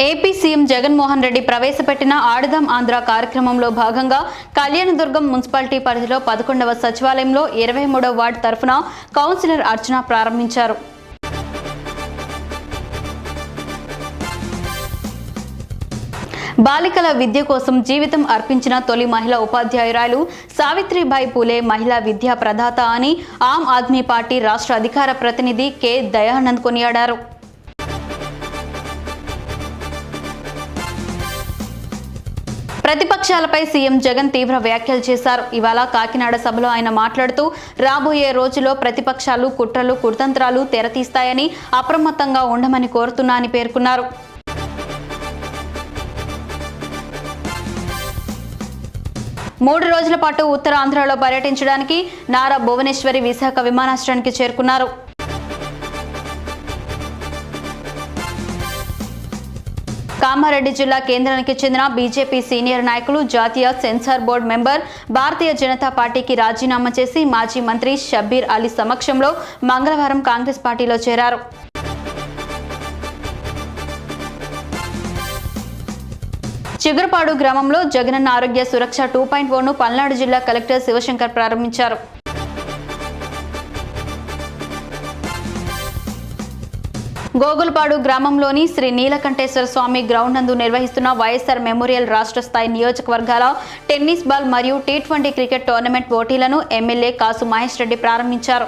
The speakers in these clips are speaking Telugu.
ఏపీ సీఎం జగన్మోహన్ రెడ్డి ప్రవేశపెట్టిన ఆడదాం ఆంధ్ర కార్యక్రమంలో భాగంగా కళ్యాణదుర్గం మున్సిపాలిటీ పరిధిలో 11వ సచివాలయంలో 23వ వార్డు తరఫున కౌన్సిలర్ అర్చన ప్రారంభించారు. బాలికల విద్య కోసం జీవితం అర్పించిన తొలి మహిళా ఉపాధ్యాయురాలు సావిత్రిబాయి పూలే మహిళా విద్యా ప్రదాత అని ఆమ్ ఆద్మీ పార్టీ రాష్ట్ర అధికార ప్రతినిధి కె దయానంద్ కొనియాడారు. ప్రతిపక్షాలపై సీఎం జగన్ తీవ్ర వ్యాఖ్యలు చేశారు. ఇవాళ కాకినాడ సభలో ఆయన మాట్లాడుతూ రాబోయే రోజుల్లో ప్రతిపక్షాలు కుట్రలు కుతంత్రాలు తెరతీస్తాయని అప్రమత్తంగా ఉండమని కోరుతున్నా అని పేర్కొన్నారు. మూడు రోజుల పాటు ఉత్తరాంధ్రలో పర్యటించడానికి నారా భువనేశ్వరి విశాఖ విమానాశ్రయానికి చేరుకున్నారు. కామారెడ్డి జిల్లా కేంద్రానికి చెందిన బీజేపీ సీనియర్ నాయకులు జాతీయ censor board member Bharatiya Janata పార్టీకి రాజీనామా చేసి మాజీ మంత్రి షబ్బీర్ అలీ సమక్షంలో మంగళవారం కాంగ్రెస్ పార్టీలో చేరారు. చిగురుపాడు గ్రామంలో జగనన్న ఆరోగ్య సురక్ష 2.0ను పల్నాడు జిల్లా కలెక్టర్ శివశంకర్ ప్రారంభించారు. గోగులపాడు గ్రామంలోని శ్రీ నీలకంఠేశ్వర స్వామి గ్రౌండ్ నందు నిర్వహిస్తున్న వైఎస్ఆర్ మెమోరియల్ రాష్ట్ర స్థాయి నియోజకవర్గాల టెన్నిస్ బాల్ మరియు T20 క్రికెట్ టోర్నమెంట్ పోటీలను ఎమ్మెల్యే కాసు మహేష్ రెడ్డి ప్రారంభించారు.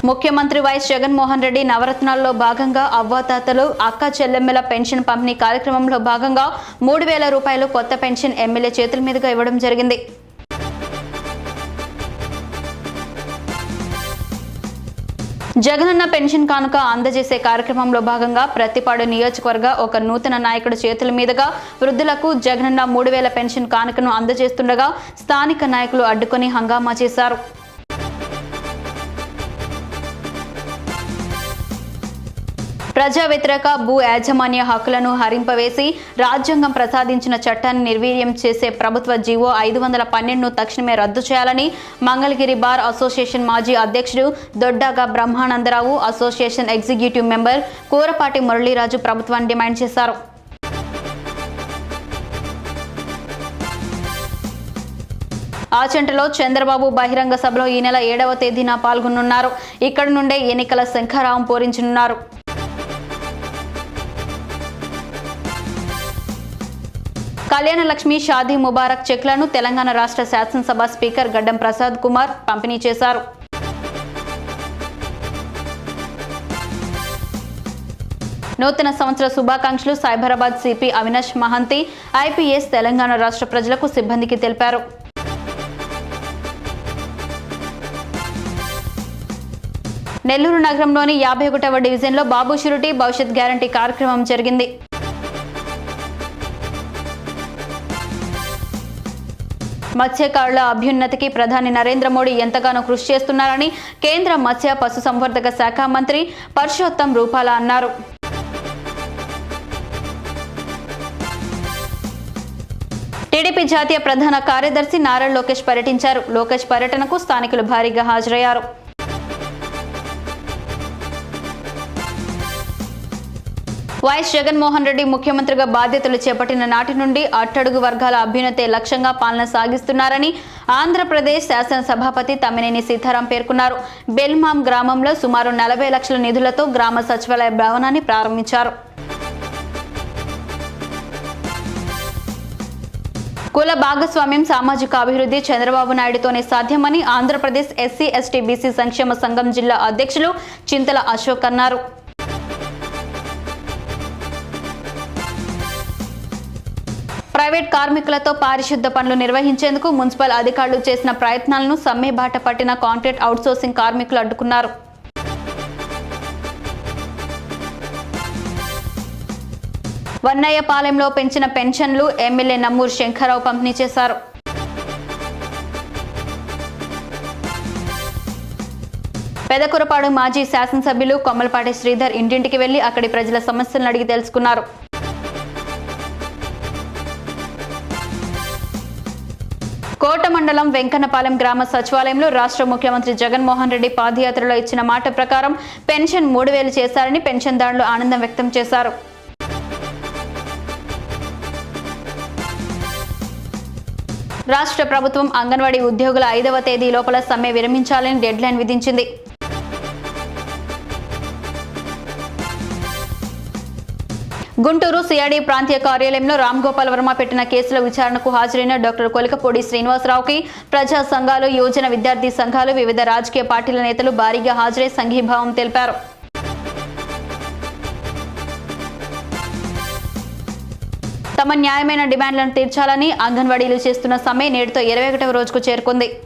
ముఖ్యమంత్రి వైఎస్ జగన్మోహన్ రెడ్డి నవరత్నాల్లో భాగంగా అవ్వాతాతలు అక్క చెల్లెమ్మల పెన్షన్ పంపిణీ కార్యక్రమంలో భాగంగా 3,000 రూపాయలు కొత్త పెన్షన్ ఎమ్మెల్యే చేతుల మీదుగా ఇవ్వడం జరిగింది. జగనన్న పెన్షన్ కానుక అందజేసే కార్యక్రమంలో భాగంగా ప్రతిపాడు నియోజకవర్గ ఒక నూతన నాయకుడి చేతుల మీదుగా వృద్ధులకు జగనన్న 3,000 పెన్షన్ కానుకను అందజేస్తుండగా స్థానిక నాయకులు అడ్డుకొని హంగామా చేశారు. ప్రజా వ్యతిరేక భూ యాజమాన్య హక్కులను హరింపవేసి రాజ్యాంగం ప్రసాదించిన చట్టాన్ని నిర్వీర్యం చేసే ప్రభుత్వ జీవో 512ను తక్షణమే రద్దు చేయాలని మంగళగిరి బార్ అసోసియేషన్ మాజీ అధ్యక్షుడు దొడ్డాగా Brahmanandarao, association executive member Kurapati Muraliraju ప్రభుత్వాన్ని డిమాండ్ చేశారు. ఆచంటలో చంద్రబాబు బహిరంగ సభలో ఈ నెల 7వ తేదీన పాల్గొనున్నారు. ఇక్కడి నుండే ఎన్నికల శంఖారావం పూరించనున్నారు. కళ్యాణ లక్ష్మి షాదీ ముబారక్ చెక్లను తెలంగాణ రాష్ట్ర శాసనసభ స్పీకర్ గడ్డం ప్రసాద్ కుమార్ పంపిణీ చేశారు. నూతన సంవత్సర శుభాకాంక్షలు సైబరాబాద్ సిపి అవినాష్ మహంతి ఐపీఎస్ తెలంగాణ రాష్ట్ర ప్రజలకు సిబ్బందికి తెలిపారు. నెల్లూరు నగరంలోని 51వ డివిజన్లో బాబు షూరిటీ భవిష్యత్ గ్యారంటీ కార్యక్రమం జరిగింది. మత్స్యకారుల అభ్యున్నతికి ప్రధాని నరేంద్ర మోడీ ఎంతగానో కృషి చేస్తున్నారని కేంద్ర మత్స్య పశుసంవర్ధక శాఖ మంత్రి పర్షోత్తం రూపాలా అన్నారు. టీడీపీ జాతీయ ప్రధాన కార్యదర్శి నారా లోకేష్ పర్యటించారు. లోకేష్ పర్యటనకు స్థానికులు భారీగా హాజరయ్యారు. వైఎస్ జగన్మోహన్ రెడ్డి ముఖ్యమంత్రిగా బాధ్యతలు చేపట్టిన నాటి నుండి అట్టడుగు వర్గాల అభ్యున్నతే లక్ష్యంగా పాలన సాగిస్తున్నారని ఆంధ్రప్రదేశ్ శాసనసభాపతి తమ్మినేని సీతారాం పేర్కొన్నారు. బెల్మాం గ్రామంలో సుమారు 40 లక్షల నిధులతో గ్రామ సచివాలయ భవనాన్ని ప్రారంభించారు. కుల భాగస్వామ్యం సామాజిక అభివృద్ధి చంద్రబాబు నాయుడుతోనే సాధ్యమని ఆంధ్రప్రదేశ్ ఎస్సీ ఎస్టీ బీసీ సంక్షేమ సంఘం జిల్లా అధ్యక్షులు చింతల అశోక్ అన్నారు. ప్రైవేట్ కార్మికులతో పారిశుద్ధ పనులు నిర్వహించేందుకు మున్సిపల్ అధికారులు చేసిన ప్రయత్నాలను సమ్మె బాట పట్టిన కాంట్రాక్ట్ అవుట్సోర్సింగ్ కార్మికులు అడ్డుకున్నారు. వన్నయ్యపాలెంలో పెంచిన పెన్షన్లు ఎమ్మెల్యే నమ్మూరు శంకర్రావు పంపిణీ చేశారు. పెదకురపాడు మాజీ శాసనసభ్యులు కొమ్మలపాటి శ్రీధర్ ఇంటింటికి వెళ్లి అక్కడి ప్రజల సమస్యలను అడిగి తెలుసుకున్నారు. కోట మండలం వెంకన్నపాలెం గ్రామ సచివాలయంలో రాష్ట్ర ముఖ్యమంత్రి జగన్మోహన్ రెడ్డి పాదయాత్రలో ఇచ్చిన మాట ప్రకారం పెన్షన్ 3000 చేశారని పెన్షన్దారులు ఆనందం వ్యక్తం చేశారు. రాష్ట్ర ప్రభుత్వం అంగన్వాడీ ఉద్యోగుల 5వ తేదీ లోపల సమ్మె విరమించాలని డెడ్లైన్ విధించింది. గుంటూరు సిఐడి ప్రాంతీయ కార్యాలయంలో రామ్గోపాల్ వర్మ పెట్టిన కేసుల విచారణకు హాజరైన డాక్టర్ కొలికపూడి శ్రీనివాసరావుకి ప్రజా సంఘాలు, యువజన విద్యార్థి సంఘాలు, వివిధ రాజకీయ పార్టీల నేతలు భారీగా హాజరై సంఘీభావం తెలిపారు. తమ న్యాయమైన డిమాండ్లను తీర్చాలని అంగన్వాడీలు చేస్తున్న సమ్మె నేటితో 21వ రోజుకు చేరుకుంది.